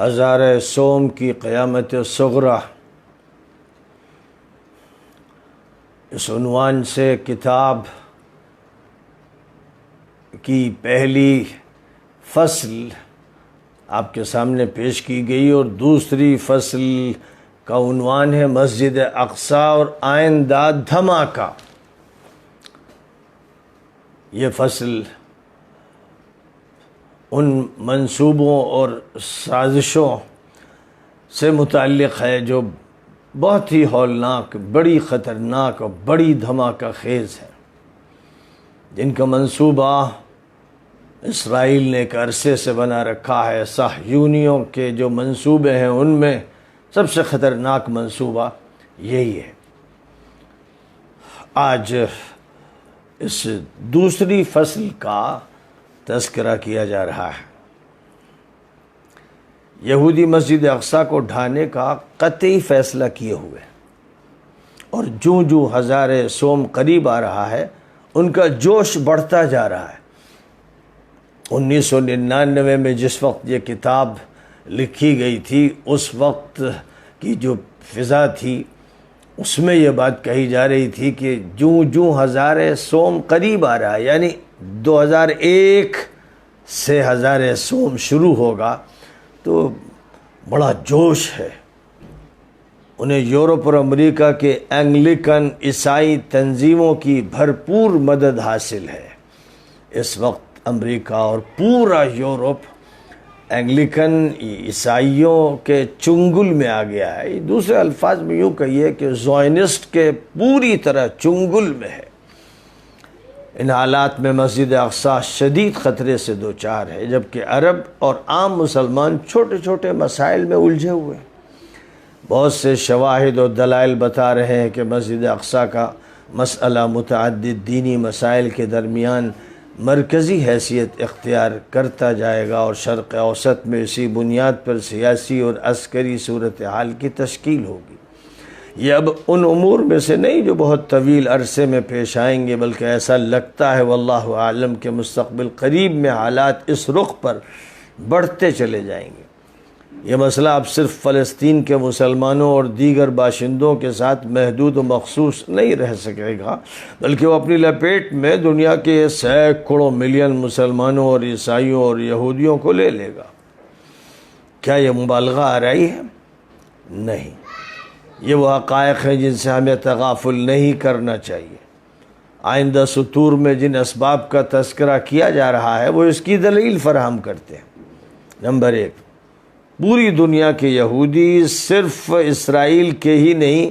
ہزارہ سوم کی قیامت صغری، اس عنوان سے کتاب کی پہلی فصل آپ کے سامنے پیش کی گئی، اور دوسری فصل کا عنوان ہے مسجد اقصیٰ اور آئندہ دھماکہ۔ یہ فصل ان منصوبوں اور سازشوں سے متعلق ہے جو بہت ہی ہولناک، بڑی خطرناک اور بڑی دھماکہ خیز ہے، جن کا منصوبہ اسرائیل نے ایک عرصے سے بنا رکھا ہے۔ صہیونیوں کے جو منصوبے ہیں ان میں سب سے خطرناک منصوبہ یہی ہے۔ آج اس دوسری فصل کا تذکرہ کیا جا رہا ہے۔ یہودی مسجد اقصیٰ کو ڈھانے کا قطعی فیصلہ کیے ہوئے، اور جوں جوں ہزارہ سوم قریب آ رہا ہے ان کا جوش بڑھتا جا رہا ہے۔ 1999 میں جس وقت یہ کتاب لکھی گئی تھی، اس وقت کی جو فضا تھی اس میں یہ بات کہی جا رہی تھی کہ جوں جوں ہزارہ سوم قریب آ رہا ہے، یعنی 2001 سے ہزارہ سوم شروع ہوگا تو بڑا جوش ہے۔ انہیں یورپ اور امریکہ کے اینگلیکن عیسائی تنظیموں کی بھرپور مدد حاصل ہے۔ اس وقت امریکہ اور پورا یورپ اینگلیکن عیسائیوں کے چنگل میں آ گیا ہے۔ دوسرے الفاظ میں یوں کہیے کہ زائونسٹ کے پوری طرح چنگل میں ہے۔ ان حالات میں مسجد اقصیٰ شدید خطرے سے دوچار ہے، جبکہ عرب اور عام مسلمان چھوٹے چھوٹے مسائل میں الجھے ہوئے ہیں۔ بہت سے شواہد اور دلائل بتا رہے ہیں کہ مسجد اقصیٰ کا مسئلہ متعدد دینی مسائل کے درمیان مرکزی حیثیت اختیار کرتا جائے گا، اور شرق اوسط میں اسی بنیاد پر سیاسی اور عسکری صورتحال کی تشکیل ہوگی۔ یہ اب ان امور میں سے نہیں جو بہت طویل عرصے میں پیش آئیں گے، بلکہ ایسا لگتا ہے واللہ عالم کہ مستقبل قریب میں حالات اس رخ پر بڑھتے چلے جائیں گے۔ یہ مسئلہ اب صرف فلسطین کے مسلمانوں اور دیگر باشندوں کے ساتھ محدود و مخصوص نہیں رہ سکے گا، بلکہ وہ اپنی لپیٹ میں دنیا کے سینکڑوں ملین مسلمانوں اور عیسائیوں اور یہودیوں کو لے لے گا۔ کیا یہ مبالغہ آرائی ہے؟ نہیں، یہ وہ حقائق ہیں جن سے ہمیں تغافل نہیں کرنا چاہیے۔ آئندہ سطور میں جن اسباب کا تذکرہ کیا جا رہا ہے وہ اس کی دلیل فراہم کرتے ہیں۔ نمبر 1، پوری دنیا کے یہودی صرف اسرائیل کے ہی نہیں،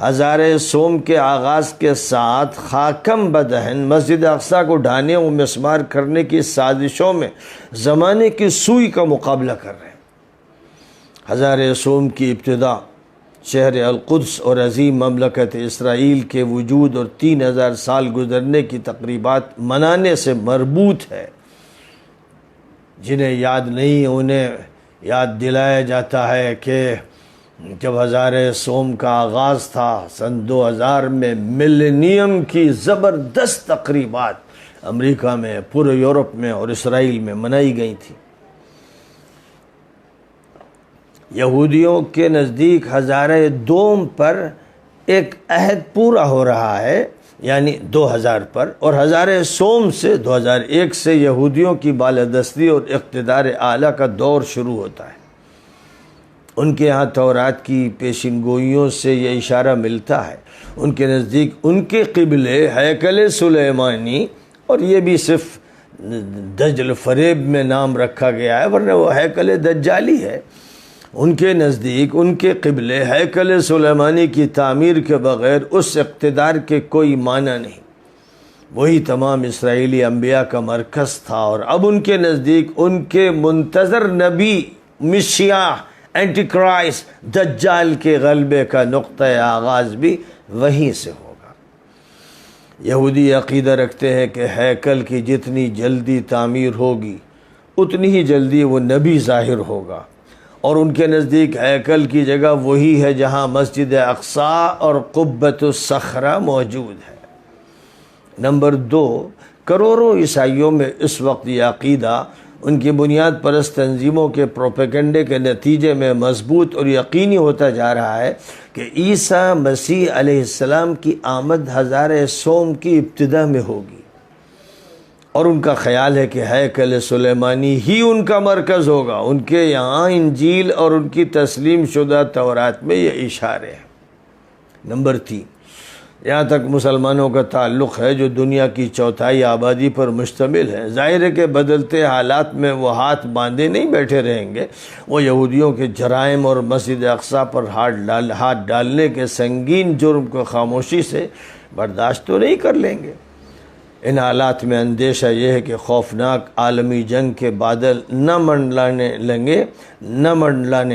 ہزارہ سوم کے آغاز کے ساتھ خاکم بدہن مسجد اقصیٰ کو ڈھانے و مسمار کرنے کی سازشوں میں زمانے کی سوئی کا مقابلہ کر رہے ہیں۔ ہزارہ سوم کی ابتدا شہر القدس اور عظیم مملکت اسرائیل کے وجود اور 3000 سال گزرنے کی تقریبات منانے سے مربوط ہے۔ جنہیں یاد نہیں، انہیں یاد دلایا جاتا ہے کہ جب ہزارہ سوم کا آغاز تھا سن 2000 میں ملینیم کی زبردست تقریبات امریکہ میں، پورے یورپ میں اور اسرائیل میں منائی گئی تھی۔ یہودیوں کے نزدیک ہزارہ دوم پر ایک عہد پورا ہو رہا ہے، یعنی 2000 پر، اور ہزارہ سوم سے 2001 سے یہودیوں کی بالادستی اور اقتدار اعلیٰ کا دور شروع ہوتا ہے۔ ان کے ہاں تورات کی پیشین گوئیوں سے یہ اشارہ ملتا ہے۔ ان کے نزدیک ان کے قبلے ہیکل سلیمانی، اور یہ بھی صرف دجل فریب میں نام رکھا گیا ہے، ورنہ وہ ہیکل دجالی ہے۔ ان کے نزدیک ان کے قبلے ہیکل سلیمانی کی تعمیر کے بغیر اس اقتدار کے کوئی معنی نہیں۔ وہی تمام اسرائیلی انبیاء کا مرکز تھا، اور اب ان کے نزدیک ان کے منتظر نبی مسیح اینٹی کرائسٹ دجال کے غلبے کا نقطہ آغاز بھی وہیں سے ہوگا۔ یہودی عقیدہ رکھتے ہیں کہ ہیکل کی جتنی جلدی تعمیر ہوگی اتنی ہی جلدی وہ نبی ظاہر ہوگا، اور ان کے نزدیک ہیکل کی جگہ وہی ہے جہاں مسجد اقصیٰ اور قبۃ الصخرہ موجود ہے۔ نمبر 2، کروڑوں عیسائیوں میں اس وقت یہ عقیدہ ان کی بنیاد پرست تنظیموں کے پروپیگنڈے کے نتیجے میں مضبوط اور یقینی ہوتا جا رہا ہے کہ عیسیٰ مسیح علیہ السلام کی آمد ہزار صوم کی ابتدا میں ہوگی، اور ان کا خیال ہے کہ ہیکل سلیمانی ہی ان کا مرکز ہوگا۔ ان کے یہاں انجیل اور ان کی تسلیم شدہ تورات میں یہ اشارے ہیں۔ نمبر 3، یہاں تک مسلمانوں کا تعلق ہے جو دنیا کی چوتھائی آبادی پر مشتمل ہے، ظاہر ہے کہ بدلتے حالات میں وہ ہاتھ باندھے نہیں بیٹھے رہیں گے۔ وہ یہودیوں کے جرائم اور مسجد اقصیٰ پر ہاتھ ڈالنے کے سنگین جرم کو خاموشی سے برداشت تو نہیں کر لیں گے۔ ان حالات میں اندیشہ یہ ہے کہ خوفناک عالمی جنگ کے بادل نہ منڈلانے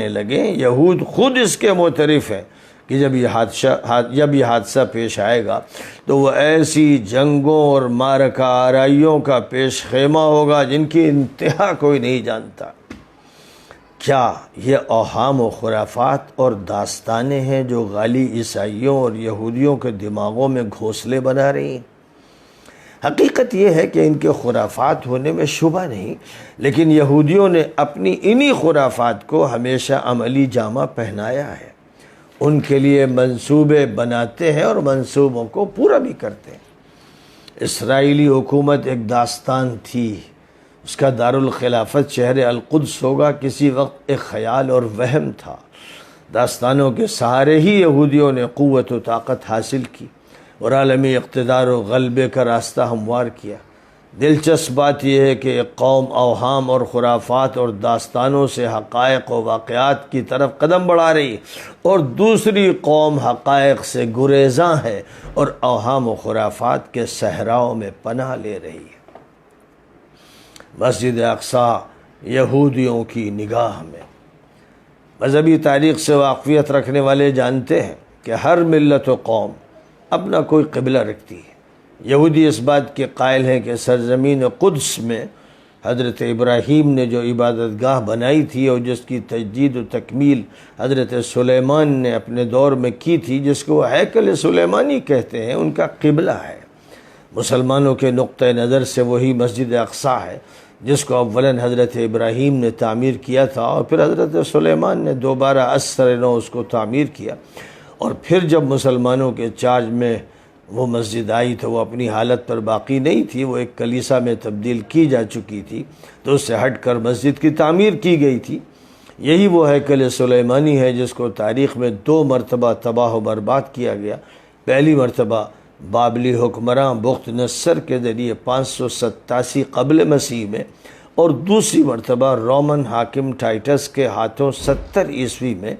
لگیں۔ یہود خود اس کے معترف ہیں کہ جب یہ حادثہ پیش آئے گا تو وہ ایسی جنگوں اور معرکہ آرائیوں کا پیش خیمہ ہوگا جن کی انتہا کوئی نہیں جانتا۔ کیا یہ اوہام و خرافات اور داستانیں ہیں جو غالی عیسائیوں اور یہودیوں کے دماغوں میں گھونسلے بنا رہی ہیں؟ حقیقت یہ ہے کہ ان کے خرافات ہونے میں شبہ نہیں، لیکن یہودیوں نے اپنی انہی خرافات کو ہمیشہ عملی جامہ پہنایا ہے۔ ان کے لیے منصوبے بناتے ہیں اور منصوبوں کو پورا بھی کرتے ہیں۔ اسرائیلی حکومت ایک داستان تھی، اس کا دارالخلافت شہر القدس ہوگا کسی وقت ایک خیال اور وہم تھا۔ داستانوں کے سہارے ہی یہودیوں نے قوت و طاقت حاصل کی اور عالمی اقتدار و غلبے کا راستہ ہموار کیا۔ دلچسپ بات یہ ہے کہ ایک قوم اوہام اور خرافات اور داستانوں سے حقائق و واقعات کی طرف قدم بڑھا رہی، اور دوسری قوم حقائق سے گریزاں ہے اور اوہام و خرافات کے صحراؤں میں پناہ لے رہی ہے۔ مسجد اقصیٰ یہودیوں کی نگاہ میں، مذہبی تاریخ سے واقفیت رکھنے والے جانتے ہیں کہ ہر ملت و قوم اپنا کوئی قبلہ رکھتی ہے۔ یہودی اس بات کے قائل ہیں کہ سرزمین قدس میں حضرت ابراہیم نے جو عبادت گاہ بنائی تھی اور جس کی تجدید و تکمیل حضرت سلیمان نے اپنے دور میں کی تھی، جس کو وہ ہیکل سلیمانی کہتے ہیں، ان کا قبلہ ہے۔ مسلمانوں کے نقطہ نظر سے وہی مسجد اقصیٰ ہے جس کو اولاً حضرت ابراہیم نے تعمیر کیا تھا اور پھر حضرت سلیمان نے دوبارہ اثر نو اس کو تعمیر کیا، اور پھر جب مسلمانوں کے چارج میں وہ مسجد آئی تو وہ اپنی حالت پر باقی نہیں تھی، وہ ایک کلیسا میں تبدیل کی جا چکی تھی، تو اس سے ہٹ کر مسجد کی تعمیر کی گئی تھی۔ یہی وہ ہیکل سلیمانی ہے جس کو تاریخ میں 2 مرتبہ تباہ و برباد کیا گیا۔ پہلی مرتبہ بابلی حکمراں بخت نصر کے ذریعے 587 قبل مسیح میں، اور دوسری مرتبہ رومن حاکم ٹائٹس کے ہاتھوں 70 عیسوی میں،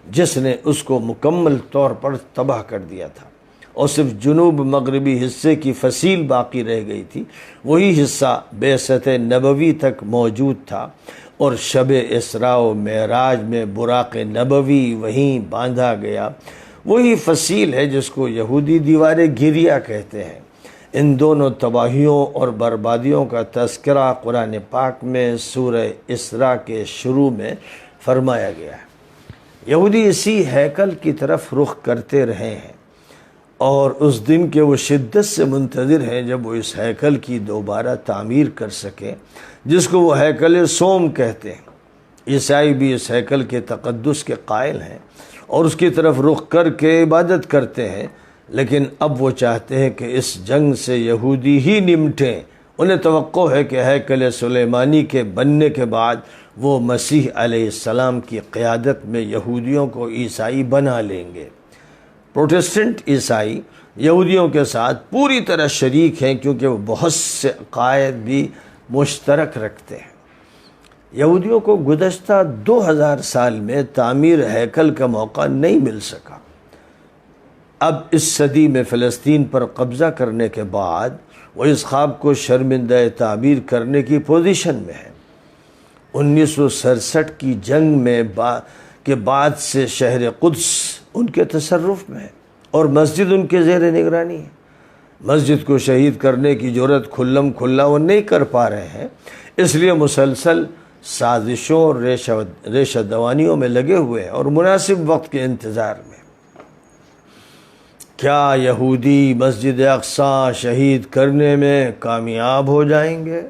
جس نے اس کو مکمل طور پر تباہ کر دیا تھا، اور صرف جنوب مغربی حصے کی فصیل باقی رہ گئی تھی۔ وہی حصہ بعثت نبوی تک موجود تھا، اور شب اسراء و معراج میں براق نبوی وہیں باندھا گیا۔ وہی فصیل ہے جس کو یہودی دیوار گریہ کہتے ہیں۔ ان دونوں تباہیوں اور بربادیوں کا تذکرہ قرآن پاک میں سورہ اسراء کے شروع میں فرمایا گیا ہے۔ یہودی اسی ہیکل کی طرف رخ کرتے رہے ہیں، اور اس دن کے وہ شدت سے منتظر ہیں جب وہ اس ہیکل کی دوبارہ تعمیر کر سکیں، جس کو وہ ہیکل صوم کہتے ہیں۔ عیسائی بھی اس ہیکل کے تقدس کے قائل ہیں اور اس کی طرف رخ کر کے عبادت کرتے ہیں، لیکن اب وہ چاہتے ہیں کہ اس جنگ سے یہودی ہی نمٹیں۔ انہیں توقع ہے کہ ہیکل سلیمانی کے بننے کے بعد وہ مسیح علیہ السلام کی قیادت میں یہودیوں کو عیسائی بنا لیں گے۔ پروٹسٹنٹ عیسائی یہودیوں کے ساتھ پوری طرح شریک ہیں کیونکہ وہ بہت سے عقائد بھی مشترک رکھتے ہیں۔ یہودیوں کو گزشتہ 2000 سال میں تعمیر ہیکل کا موقع نہیں مل سکا۔ اب اس صدی میں فلسطین پر قبضہ کرنے کے بعد وہ اس خواب کو شرمندہ تعبیر کرنے کی پوزیشن میں ہے۔ 1967 کی جنگ کے بعد سے شہر قدس ان کے تصرف میں ہے اور مسجد ان کے زیر نگرانی ہے۔ مسجد کو شہید کرنے کی جرات کھلم کھلا وہ نہیں کر پا رہے ہیں، اس لیے مسلسل سازشوں اور ریشہ دوانیوں میں لگے ہوئے ہیں اور مناسب وقت کے انتظار میں۔ کیا یہودی مسجد اقصیٰ شہید کرنے میں کامیاب ہو جائیں گے؟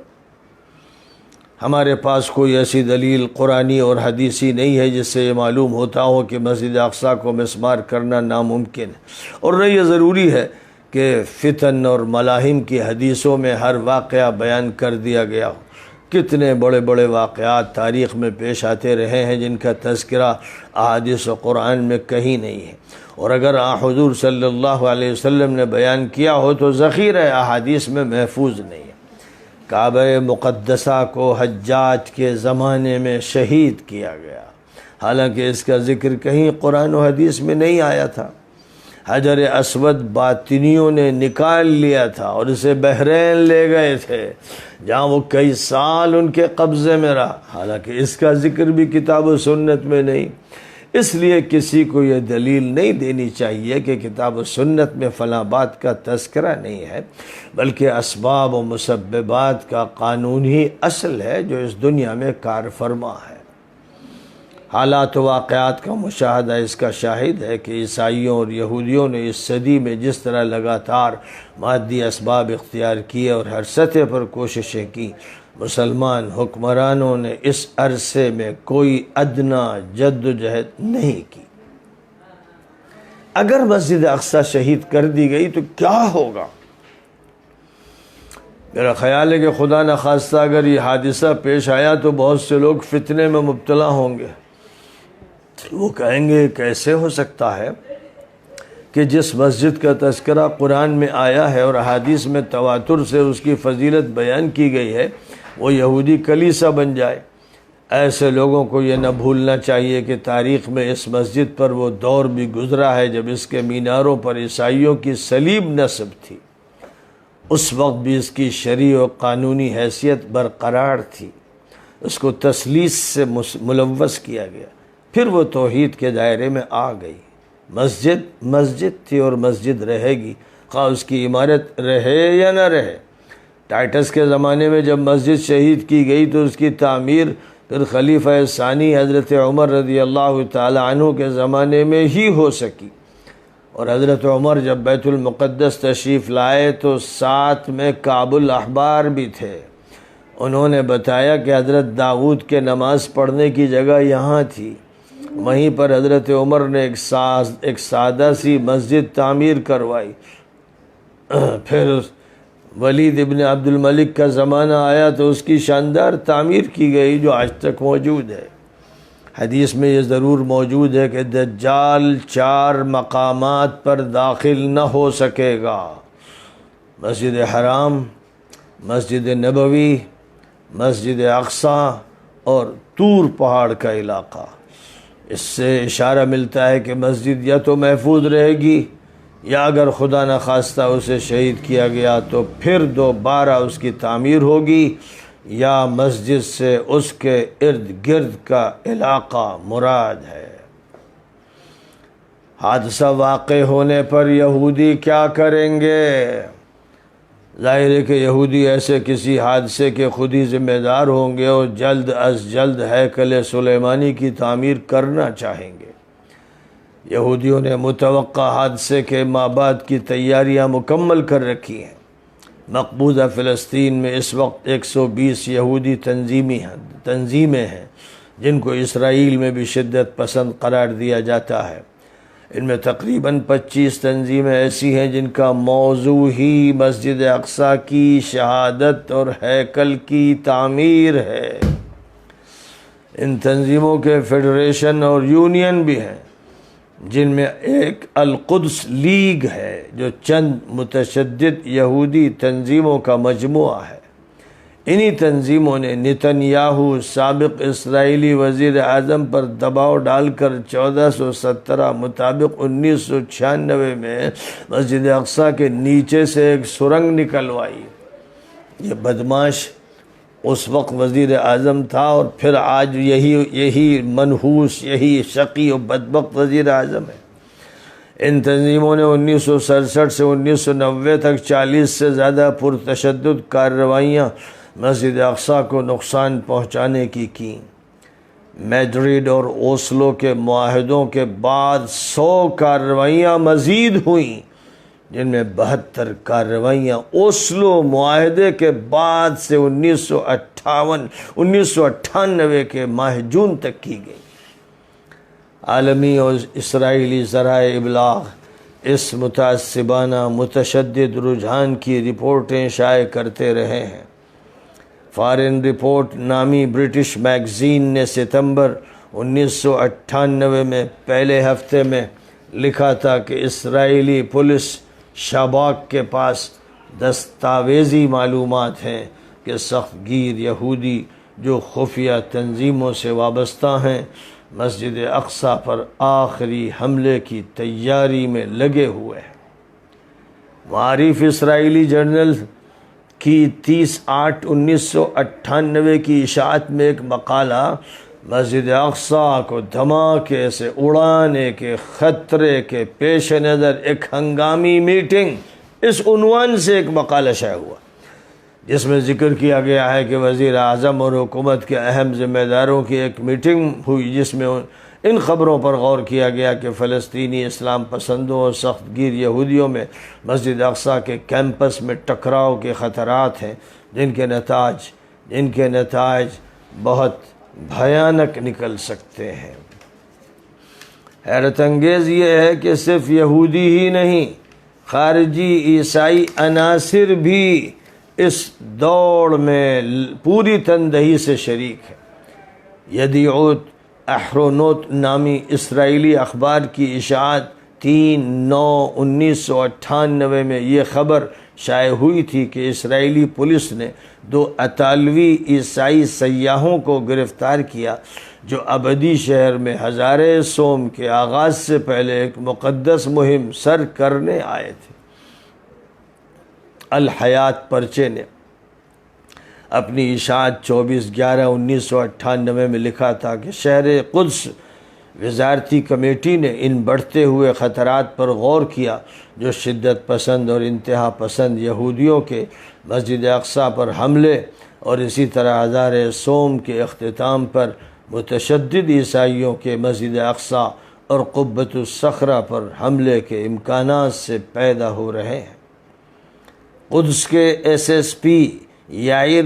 ہمارے پاس کوئی ایسی دلیل قرآنی اور حدیثی نہیں ہے جس سے یہ معلوم ہوتا ہو کہ مسجد اقصیٰ کو مسمار کرنا ناممکن ہے، اور نہ یہ ضروری ہے کہ فتن اور ملاحم کی حدیثوں میں ہر واقعہ بیان کر دیا گیا ہو۔ کتنے بڑے بڑے واقعات تاریخ میں پیش آتے رہے ہیں جن کا تذکرہ احادیث و قرآن میں کہیں نہیں ہے، اور اگر حضور صلی اللہ علیہ وسلم نے بیان کیا ہو تو ذخیرہ احادیث میں محفوظ نہیں ہے۔ کعبہ مقدسہ کو حجاج کے زمانے میں شہید کیا گیا، حالانکہ اس کا ذکر کہیں قرآن و حدیث میں نہیں آیا تھا۔ حجر اسود باطنیوں نے نکال لیا تھا اور اسے بحرین لے گئے تھے، جہاں وہ کئی سال ان کے قبضے میں رہا، حالانکہ اس کا ذکر بھی کتاب و سنت میں نہیں۔ اس لیے کسی کو یہ دلیل نہیں دینی چاہیے کہ کتاب و سنت میں فلاں بات کا تذکرہ نہیں ہے، بلکہ اسباب و مسببات کا قانون ہی اصل ہے جو اس دنیا میں کار فرما ہے۔ حالات و واقعات کا مشاہدہ اس کا شاہد ہے کہ عیسائیوں اور یہودیوں نے اس صدی میں جس طرح لگاتار مادی اسباب اختیار کیے اور ہر سطح پر کوششیں کی، مسلمان حکمرانوں نے اس عرصے میں کوئی ادنا جد و جہد نہیں کی۔ اگر مسجد اقصیٰ شہید کر دی گئی تو کیا ہوگا؟ میرا خیال ہے کہ خدا نخواستہ اگر یہ حادثہ پیش آیا تو بہت سے لوگ فتنے میں مبتلا ہوں گے۔ وہ کہیں گے کیسے ہو سکتا ہے کہ جس مسجد کا تذکرہ قرآن میں آیا ہے اور احادیث میں تواتر سے اس کی فضیلت بیان کی گئی ہے وہ یہودی کلیسا بن جائے۔ ایسے لوگوں کو یہ نہ بھولنا چاہیے کہ تاریخ میں اس مسجد پر وہ دور بھی گزرا ہے جب اس کے میناروں پر عیسائیوں کی صلیب نصب تھی۔ اس وقت بھی اس کی شرعی و قانونی حیثیت برقرار تھی، اس کو تثلیث سے ملوث کیا گیا، پھر وہ توحید کے دائرے میں آ گئی۔ مسجد تھی اور مسجد رہے گی، خواہ اس کی عمارت رہے یا نہ رہے۔ ٹائٹس کے زمانے میں جب مسجد شہید کی گئی تو اس کی تعمیر پھر خلیفہ ثانی حضرت عمر رضی اللہ تعالی عنہ کے زمانے میں ہی ہو سکی، اور حضرت عمر جب بیت المقدس تشریف لائے تو ساتھ میں کعب الاحبار بھی تھے۔ انہوں نے بتایا کہ حضرت داؤد کے نماز پڑھنے کی جگہ یہاں تھی۔ وہیں پر حضرت عمر نے ایک سادہ سی مسجد تعمیر کروائی۔ پھر ولید ابن عبد الملک کا زمانہ آیا تو اس کی شاندار تعمیر کی گئی جو آج تک موجود ہے۔ حدیث میں یہ ضرور موجود ہے کہ دجال 4 مقامات پر داخل نہ ہو سکے گا: مسجد حرام، مسجد نبوی، مسجد اقصیٰ اور طور پہاڑ کا علاقہ۔ اس سے اشارہ ملتا ہے کہ مسجد یا تو محفوظ رہے گی یا اگر خدا نخواستہ اسے شہید کیا گیا تو پھر دوبارہ اس کی تعمیر ہوگی، یا مسجد سے اس کے ارد گرد کا علاقہ مراد ہے۔ حادثہ واقع ہونے پر یہودی کیا کریں گے؟ ظاہر ہے کہ یہودی ایسے کسی حادثے کے خود ہی ذمہ دار ہوں گے اور جلد از جلد ہیکل سلیمانی کی تعمیر کرنا چاہیں گے۔ یہودیوں نے متوقع حادثے کے مابعد کی تیاریاں مکمل کر رکھی ہیں۔ مقبوضہ فلسطین میں اس وقت 120 یہودی تنظیمیں ہیں جن کو اسرائیل میں بھی شدت پسند قرار دیا جاتا ہے۔ ان میں تقریباً 25 تنظیمیں ایسی ہیں جن کا موضوع ہی مسجد اقصیٰ کی شہادت اور ہیکل کی تعمیر ہے۔ ان تنظیموں کے فیڈریشن اور یونین بھی ہیں، جن میں ایک القدس لیگ ہے جو چند متشدد یہودی تنظیموں کا مجموعہ ہے۔ انہی تنظیموں نے نتنیاہو سابق اسرائیلی وزیر اعظم پر دباؤ ڈال کر 1417 مطابق 1996 میں مسجد اقصیٰ کے نیچے سے ایک سرنگ نکلوائی۔ یہ بدماش اس وقت وزیر اعظم تھا اور پھر آج یہی منحوس، یہی شقی و بدبخت وزیر اعظم ہے۔ ان تنظیموں نے 1967 سے 1990 تک 40 سے زیادہ پرتشدد کارروائیاں مسجد اقصیٰ کو نقصان پہنچانے کی میڈرڈ اور اوسلو کے معاہدوں کے بعد 100 کارروائیاں مزید ہوئیں، جن میں 72 کارروائیاں اوسلو معاہدے کے بعد سے 1958 1998 کے ماہ جون تک کی گئی۔ عالمی اور اسرائیلی ذرائع ابلاغ اس متعصبانہ متشدد رجحان کی رپورٹیں شائع کرتے رہے ہیں۔ فارن رپورٹ نامی برٹش میگزین نے ستمبر 1998 میں پہلے ہفتے میں لکھا تھا کہ اسرائیلی پولیس شباک کے پاس دستاویزی معلومات ہیں کہ سخت گیر یہودی جو خفیہ تنظیموں سے وابستہ ہیں مسجد اقصی پر آخری حملے کی تیاری میں لگے ہوئے ہیں۔ معارف اسرائیلی جرنل کی 30/8/1998 کی اشاعت میں ایک مقالہ مسجد اقصی کو دھماکے سے اڑانے کے خطرے کے پیش نظر ایک ہنگامی میٹنگ، اس عنوان سے ایک مقالہ شائع ہوا، جس میں ذکر کیا گیا ہے کہ وزیر اعظم اور حکومت کے اہم ذمہ داروں کی ایک میٹنگ ہوئی، جس میں ان خبروں پر غور کیا گیا کہ فلسطینی اسلام پسندوں اور سخت گیر یہودیوں میں مسجد اقصی کے کیمپس میں ٹکراؤ کے خطرات ہیں، جن کے نتائج بہت بھیانک نکل سکتے ہیں۔ حیرت انگیز یہ ہے کہ صرف یہودی ہی نہیں، خارجی عیسائی عناصر بھی اس دوڑ میں پوری تندہی سے شریک ہے۔ یدیعوت احرونوت نامی اسرائیلی اخبار کی اشاعت 3/9/1998 میں یہ خبر شائع ہوئی تھی کہ اسرائیلی پولیس نے 2 اطالوی عیسائی سیاحوں کو گرفتار کیا جو ابدی شہر میں ہزارے سوم کے آغاز سے پہلے ایک مقدس مہم سر کرنے آئے تھے۔ الحیات پرچے نے اپنی اشاعت 24/11/1998 میں لکھا تھا کہ شہر قدس وزارتی کمیٹی نے ان بڑھتے ہوئے خطرات پر غور کیا جو شدت پسند اور انتہا پسند یہودیوں کے مسجد اقصی پر حملے اور اسی طرح ہزار سوم کے اختتام پر متشدد عیسائیوں کے مسجد اقصی اور قبۃ الصخرہ پر حملے کے امکانات سے پیدا ہو رہے ہیں۔ قدس کے SSP یائر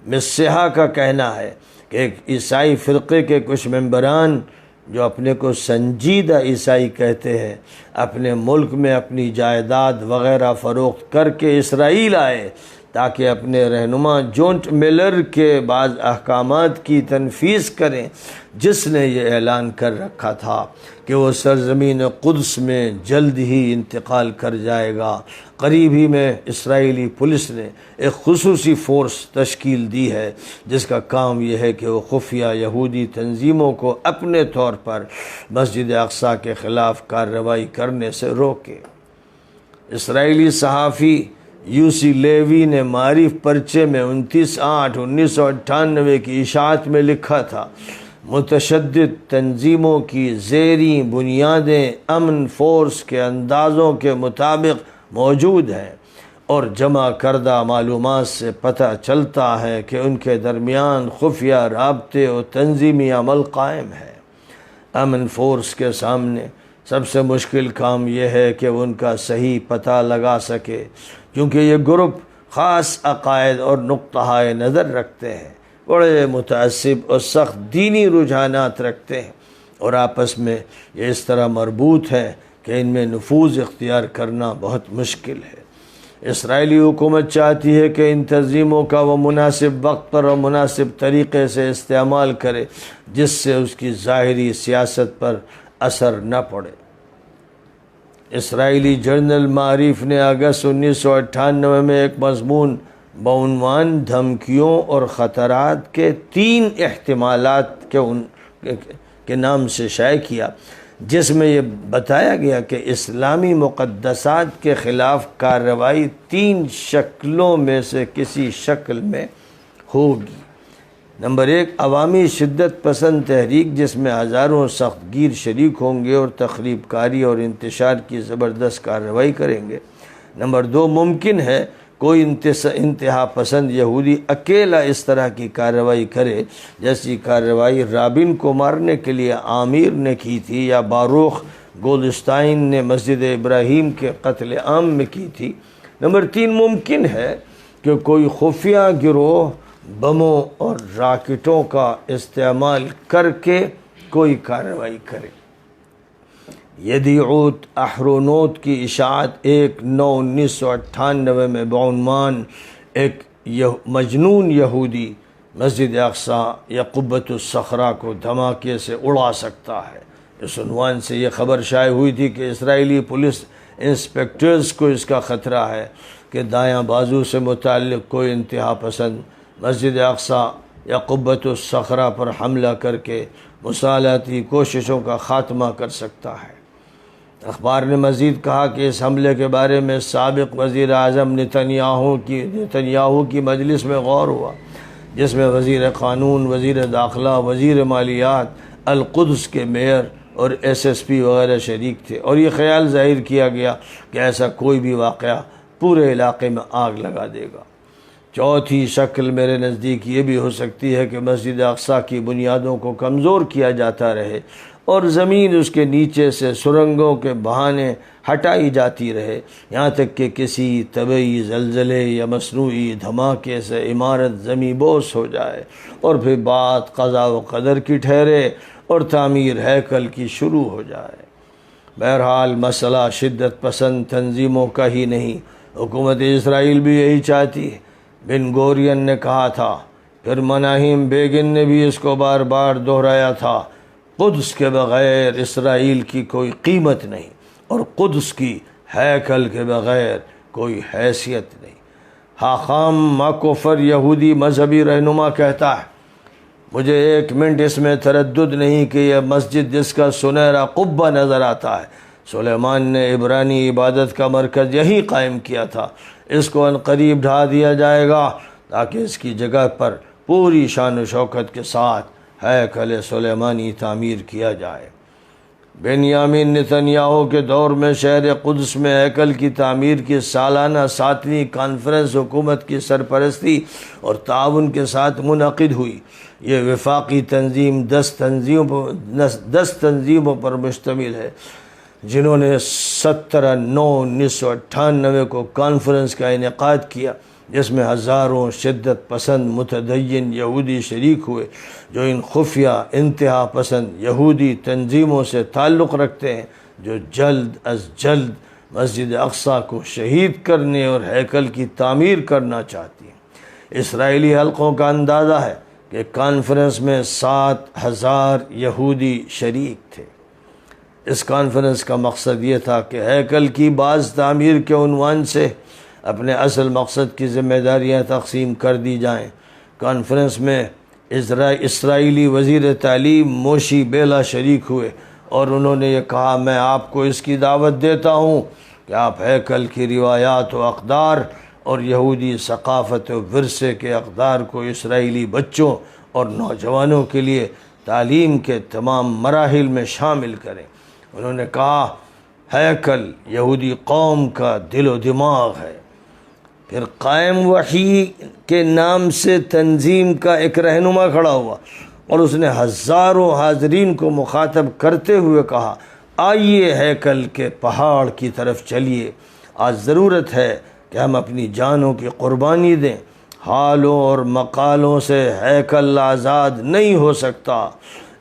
متسیحا کا کہنا ہے کہ ایک عیسائی فرقے کے کچھ ممبران جو اپنے کو سنجیدہ عیسائی کہتے ہیں اپنے ملک میں اپنی جائیداد وغیرہ فروخت کر کے اسرائیل آئے تاکہ اپنے رہنما جونٹ ملر کے بعض احکامات کی تنفیذ کریں، جس نے یہ اعلان کر رکھا تھا کہ وہ سرزمین قدس میں جلد ہی انتقال کر جائے گا۔ قریب ہی میں اسرائیلی پولیس نے ایک خصوصی فورس تشکیل دی ہے جس کا کام یہ ہے کہ وہ خفیہ یہودی تنظیموں کو اپنے طور پر مسجد اقصی کے خلاف کارروائی کرنے سے روکے۔ اسرائیلی صحافی یوسی لیوی نے معارف پرچے میں 29/8/1998 کی اشاعت میں لکھا تھا، متشدد تنظیموں کی زیریں بنیادیں امن فورس کے اندازوں کے مطابق موجود ہیں اور جمع کردہ معلومات سے پتہ چلتا ہے کہ ان کے درمیان خفیہ رابطے اور تنظیمی عمل قائم ہے۔ امن فورس کے سامنے سب سے مشکل کام یہ ہے کہ وہ ان کا صحیح پتہ لگا سکے، کیونکہ یہ گروپ خاص عقائد اور نقطہ نظر رکھتے ہیں، بڑے متعصب اور سخت دینی رجحانات رکھتے ہیں اور آپس میں یہ اس طرح مربوط ہے کہ ان میں نفوذ اختیار کرنا بہت مشکل ہے۔ اسرائیلی حکومت چاہتی ہے کہ ان تنظیموں کا وہ مناسب وقت پر اور مناسب طریقے سے استعمال کرے جس سے اس کی ظاہری سیاست پر اثر نہ پڑے۔ اسرائیلی جرنل معارف نے اگست 1998 میں ایک مضمون بعنوان دھمکیوں اور خطرات کے 3 احتمالات کے نام سے شائع کیا، جس میں یہ بتایا گیا کہ اسلامی مقدسات کے خلاف کارروائی 3 شکلوں میں سے کسی شکل میں ہوگی۔ نمبر 1، عوامی شدت پسند تحریک جس میں ہزاروں سخت گیر شریک ہوں گے اور تخریب کاری اور انتشار کی زبردست کارروائی کریں گے۔ نمبر 2، ممکن ہے کوئی انتہا پسند یہودی اکیلا اس طرح کی کارروائی کرے جیسی کارروائی رابن کو مارنے کے لیے عامر نے کی تھی یا باروخ گولڈسٹائن نے مسجد ابراہیم کے قتل عام میں کی تھی۔ نمبر 3، ممکن ہے کہ کوئی خفیہ گروہ بموں اور راکٹوں کا استعمال کر کے کوئی کارروائی کرے۔ یدیعوت احرونوت کی اشاعت 1/9/1998 میں بعنوان ایک مجنون یہودی مسجد اقصیٰ یا قبۃ الصخرہ کو دھماکے سے اڑا سکتا ہے، اس عنوان سے یہ خبر شائع ہوئی تھی کہ اسرائیلی پولیس انسپیکٹرز کو اس کا خطرہ ہے کہ دایاں بازو سے متعلق کوئی انتہا پسند مسجد اقصیٰ یا قبۃ الصخرہ پر حملہ کر کے مصالحتی کوششوں کا خاتمہ کر سکتا ہے۔ اخبار نے مزید کہا کہ اس حملے کے بارے میں سابق وزیر اعظم نتنیاہو کی مجلس میں غور ہوا، جس میں وزیر قانون، وزیر داخلہ، وزیر مالیات، القدس کے میئر اور SSP وغیرہ شریک تھے، اور یہ خیال ظاہر کیا گیا کہ ایسا کوئی بھی واقعہ پورے علاقے میں آگ لگا دے گا۔ چوتھی شکل میرے نزدیک یہ بھی ہو سکتی ہے کہ مسجد اقصیٰ کی بنیادوں کو کمزور کیا جاتا رہے اور زمین اس کے نیچے سے سرنگوں کے بہانے ہٹائی جاتی رہے، یہاں تک کہ کسی طبعی زلزلے یا مصنوعی دھماکے سے عمارت زمیں بوس ہو جائے اور پھر بات قضا و قدر کی ٹھہرے اور تعمیر ہیکل کی شروع ہو جائے۔ بہرحال مسئلہ شدت پسند تنظیموں کا ہی نہیں، حکومت اسرائیل بھی یہی چاہتی ہے۔ بن گورین نے کہا تھا، پھر مناہیم بیگن نے بھی اس کو بار بار دہرایا تھا، قدس کے بغیر اسرائیل کی کوئی قیمت نہیں اور قدس کی ہیکل کے بغیر کوئی حیثیت نہیں۔ حاخام ماکوفر یہودی مذہبی رہنما کہتا ہے، مجھے ایک منٹ اس میں تردد نہیں کہ یہ مسجد جس کا سنہرا قبہ نظر آتا ہے، سلیمان نے عبرانی عبادت کا مرکز یہی قائم کیا تھا، اس کو عنقریب ڈھا دیا جائے گا تاکہ اس کی جگہ پر پوری شان و شوکت کے ساتھ ہیکل سلیمانی تعمیر کیا جائے۔ بنیامین نتنیاہو کے دور میں شہر قدس میں ہیکل کی تعمیر کی سالانہ 7ویں کانفرنس حکومت کی سرپرستی اور تعاون کے ساتھ منعقد ہوئی۔ یہ وفاقی تنظیم 10 تنظیموں پر مشتمل ہے، جنہوں نے 17/9/1998 کو کانفرنس کا انعقاد کیا، جس میں ہزاروں شدت پسند متدین یہودی شریک ہوئے جو ان خفیہ انتہا پسند یہودی تنظیموں سے تعلق رکھتے ہیں جو جلد از جلد مسجد اقصیٰ کو شہید کرنے اور ہیکل کی تعمیر کرنا چاہتی ہیں۔ اسرائیلی حلقوں کا اندازہ ہے کہ کانفرنس میں 7,000 یہودی شریک تھے۔ اس کانفرنس کا مقصد یہ تھا کہ ہیکل کی باز تعمیر کے عنوان سے اپنے اصل مقصد کی ذمہ داریاں تقسیم کر دی جائیں۔ کانفرنس میں اسرائیلی وزیر تعلیم موشی بیلا شریک ہوئے اور انہوں نے یہ کہا، میں آپ کو اس کی دعوت دیتا ہوں کہ آپ ہیکل کی روایات و اقدار اور یہودی ثقافت و ورثے کے اقدار کو اسرائیلی بچوں اور نوجوانوں کے لیے تعلیم کے تمام مراحل میں شامل کریں۔ انہوں نے کہا، ہیکل یہودی قوم کا دل و دماغ ہے۔ پھر قائم وحی کے نام سے تنظیم کا ایک رہنما کھڑا ہوا اور اس نے ہزاروں حاضرین کو مخاطب کرتے ہوئے کہا، آئیے ہیکل کے پہاڑ کی طرف چلیے، آج ضرورت ہے کہ ہم اپنی جانوں کی قربانی دیں، حالوں اور مقالوں سے ہیکل آزاد نہیں ہو سکتا،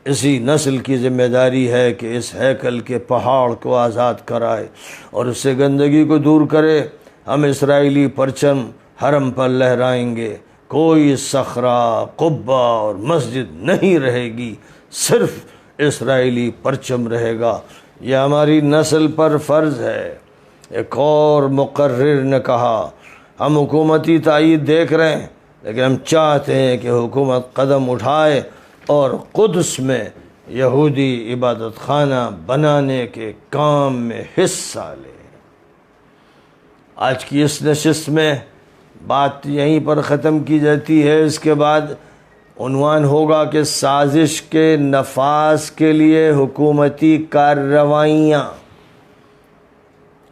اسی نسل کی ذمہ داری ہے کہ اس ہیکل کے پہاڑ کو آزاد کرائے اور اس سے گندگی کو دور کرے۔ ہم اسرائیلی پرچم حرم پر لہرائیں گے، کوئی صخرہ، قبہ اور مسجد نہیں رہے گی، صرف اسرائیلی پرچم رہے گا، یہ ہماری نسل پر فرض ہے۔ ایک اور مقرر نے کہا، ہم حکومتی تائید دیکھ رہے ہیں لیکن ہم چاہتے ہیں کہ حکومت قدم اٹھائے اور قدس میں یہودی عبادت خانہ بنانے کے کام میں حصہ لے۔ آج کی اس نشست میں بات یہیں پر ختم کی جاتی ہے، اس کے بعد عنوان ہوگا کہ سازش کے نفاذ کے لیے حکومتی کارروائیاں۔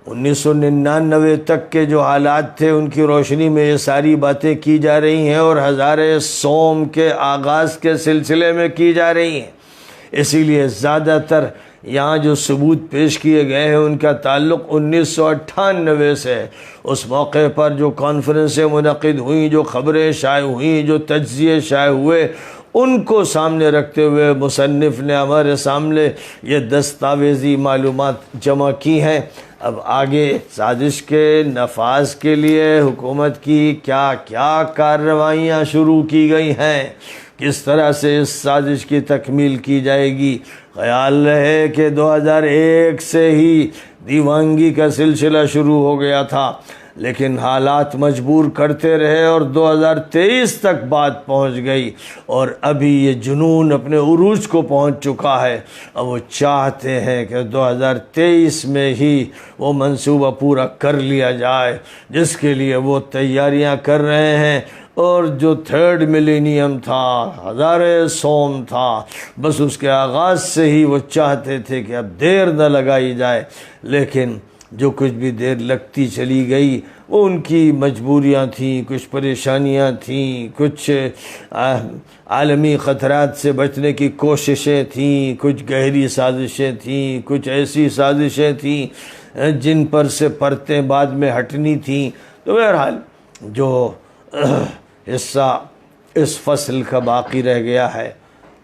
1999 تک کے جو حالات تھے ان کی روشنی میں یہ ساری باتیں کی جا رہی ہیں اور ہزارے سوم کے آغاز کے سلسلے میں کی جا رہی ہیں، اسی لیے زیادہ تر یہاں جو ثبوت پیش کیے گئے ہیں ان کا تعلق 1998 سے ہے۔ اس موقع پر جو کانفرنسیں منعقد ہوئیں، جو خبریں شائع ہوئیں، جو تجزیے شائع ہوئے، ان کو سامنے رکھتے ہوئے مصنف نے ہمارے سامنے یہ دستاویزی معلومات جمع کی ہیں۔ اب آگے سازش کے نفاذ کے لیے حکومت کی کیا کیا کارروائیاں شروع کی گئی ہیں، کس طرح سے اس سازش کی تکمیل کی جائے گی۔ خیال رہے کہ 2001 سے ہی دیوانگی کا سلسلہ شروع ہو گیا تھا، لیکن حالات مجبور کرتے رہے اور 2023 تک بات پہنچ گئی، اور ابھی یہ جنون اپنے عروج کو پہنچ چکا ہے۔ اب وہ چاہتے ہیں کہ 2023 میں ہی وہ منصوبہ پورا کر لیا جائے، جس کے لیے وہ تیاریاں کر رہے ہیں۔ اور جو تھرڈ ملینیم تھا، ہزار سوم تھا، بس اس کے آغاز سے ہی وہ چاہتے تھے کہ اب دیر نہ لگائی جائے، لیکن جو کچھ بھی دیر لگتی چلی گئی وہ ان کی مجبوریاں تھیں، کچھ پریشانیاں تھیں، کچھ عالمی خطرات سے بچنے کی کوششیں تھیں، کچھ گہری سازشیں تھیں، کچھ ایسی سازشیں تھیں جن پر سے پرتیں بعد میں ہٹنی تھیں۔ تو بہرحال جو حصہ اس فصل کا باقی رہ گیا ہے،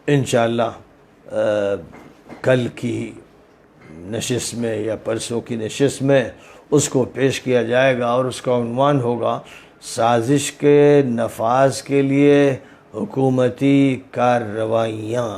انشاءاللہ کل کی نشست میں یا پرسوں کی نشست میں اس کو پیش کیا جائے گا، اور اس کا عنوان ہوگا سازش کے نفاذ کے لیے حکومتی کارروائیاں۔